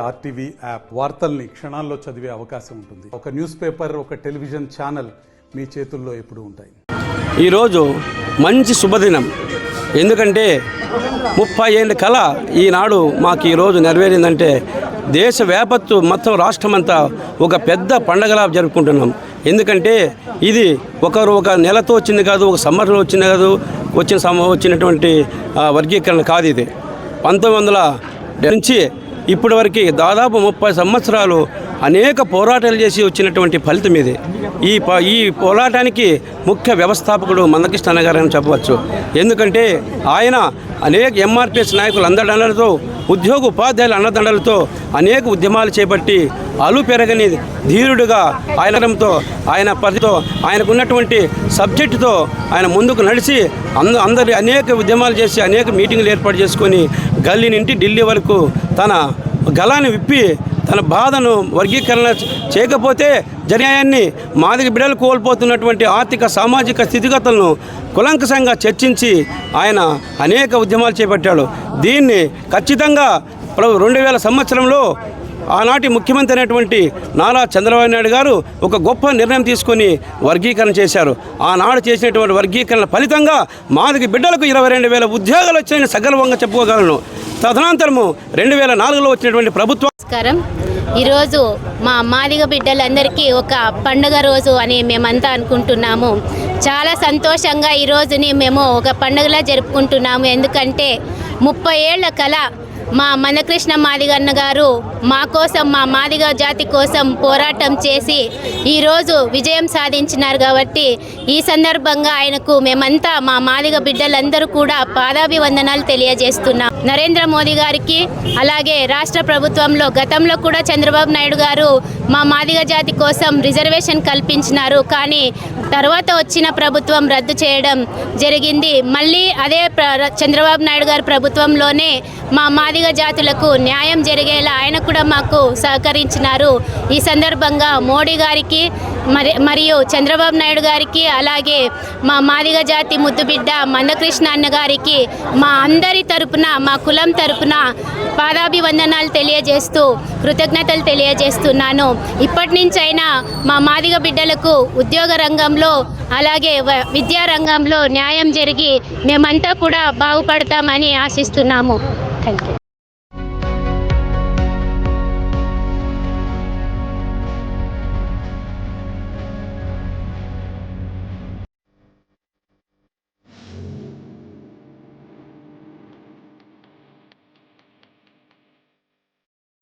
RTV app వార్తల్ని క్షణాల్లో చదివే అవకాశం ఉంటుంది. ఒక న్యూస్ పేపర్, ఒక టెలివిజన్ ఛానల్ మీ చేతుల్లో ఎప్పుడూ ఉంటాయి. ఈరోజు మంచి శుభదినం. ఎందుకంటే 30 ఏళ్ళ కళ ఈనాడు మాకు ఈరోజు నెరవేరిందంటే దేశ వ్యాపత్తు మొత్తం రాష్ట్రమంతా ఒక పెద్ద పండగలా జరుపుకుంటున్నాం. ఎందుకంటే ఇది ఒక నెలతో వచ్చింది కాదు, ఒక సమ్మర్లో వచ్చింది కాదు, వచ్చినటువంటి వర్గీకరణ కాదు. ఇది 1900 నుంచి ఇప్పటి వరకు దాదాపు 30 సంవత్సరాలు అనేక పోరాటాలు చేసి వచ్చినటువంటి ఫలితం ఇది. ఈ పోరాటానికి ముఖ్య వ్యవస్థాపకుడు మందకృష్ణ అన్న గారు అని చెప్పవచ్చు. ఎందుకంటే ఆయన అనేక ఎంఆర్పిఎస్ నాయకులు అండదండలతో, ఉద్యోగ ఉపాధ్యాయుల అండదండలతో అనేక ఉద్యమాలు చేపట్టి అలు పెరగని ధీరుడుగా ఆయన పరిధితో ఆయనకున్నటువంటి సబ్జెక్టుతో ఆయన ముందుకు నడిచి అందరి అనేక ఉద్యమాలు చేసి అనేక మీటింగులు ఏర్పాటు చేసుకొని గల్లీ నుండి ఢిల్లీ వరకు తన గలాన్ని విప్పి తన బాధను వర్గీకరణ చేయకపోతే జన్యాయాన్ని మాదిగ బిడ్డలు కోల్పోతున్నటువంటి ఆర్థిక సామాజిక స్థితిగతులను కులంకషంగా చర్చించి ఆయన అనేక ఉద్యమాలు చేపట్టాడు. దీన్ని ఖచ్చితంగా 2000 సంవత్సరంలో ఆనాటి ముఖ్యమంత్రి అయినటువంటి నారా చంద్రబాబు నాయుడు గారు ఒక గొప్ప నిర్ణయం తీసుకొని వర్గీకరణ చేశారు. ఆనాడు చేసినటువంటి వర్గీకరణ ఫలితంగా మాదిగ బిడ్డలకు 22,000 ఉద్యోగాలు వచ్చాయని సగర్వంగా చెప్పుకోగలను. తదనంతరము 2004లో వచ్చినటువంటి ప్రభుత్వం. నమస్కారం. ఈరోజు మా మాదిగ బిడ్డలందరికీ ఒక పండుగ రోజు అని మేమంతా అనుకుంటున్నాము. చాలా సంతోషంగా ఈ రోజుని మేము ఒక పండుగలా జరుపుకుంటున్నాము. ఎందుకంటే 30 ఏళ్ల కళ మా మందకృష్ణ మాదిగన్న గారు మా కోసం, మా మాదిగ జాతి కోసం పోరాటం చేసి ఈరోజు విజయం సాధించినారు. కాబట్టి ఈ సందర్భంగా ఆయనకు మేమంతా మా మాదిగ బిడ్డలందరూ కూడా పాదాభివందనాలు తెలియజేస్తున్నాం. నరేంద్ర మోదీ గారికి, అలాగే రాష్ట్ర ప్రభుత్వంలో గతంలో కూడా చంద్రబాబు నాయుడు గారు మా మాదిగ జాతి కోసం రిజర్వేషన్ కల్పించినారు. కానీ తర్వాత వచ్చిన ప్రభుత్వం రద్దు చేయడం జరిగింది. మళ్ళీ అదే చంద్రబాబు నాయుడు గారి ప్రభుత్వంలోనే మా మాదిగ జాతులకు న్యాయం జరిగేలా ఆయన కూడా మాకు సహకరించినారు. ఈ సందర్భంగా మోడీ గారికి మరియు చంద్రబాబు నాయుడు గారికి, అలాగే మా మాదిగ జాతి ముద్దుబిడ్డ మందకృష్ణ అన్న గారికి మా అందరి తరపున, మా కులం తరపున పాదాభివందనాలు తెలియజేస్తూ కృతజ్ఞతలు తెలియజేస్తున్నాను. ఇప్పటి నుంచైనా మా మాదిగ బిడ్డలకు ఉద్యోగ రంగంలో, అలాగే విద్యా రంగంలో న్యాయం జరిగి మేమంతా కూడా బాగుపడతామని ఆశిస్తున్నాము. Thank you.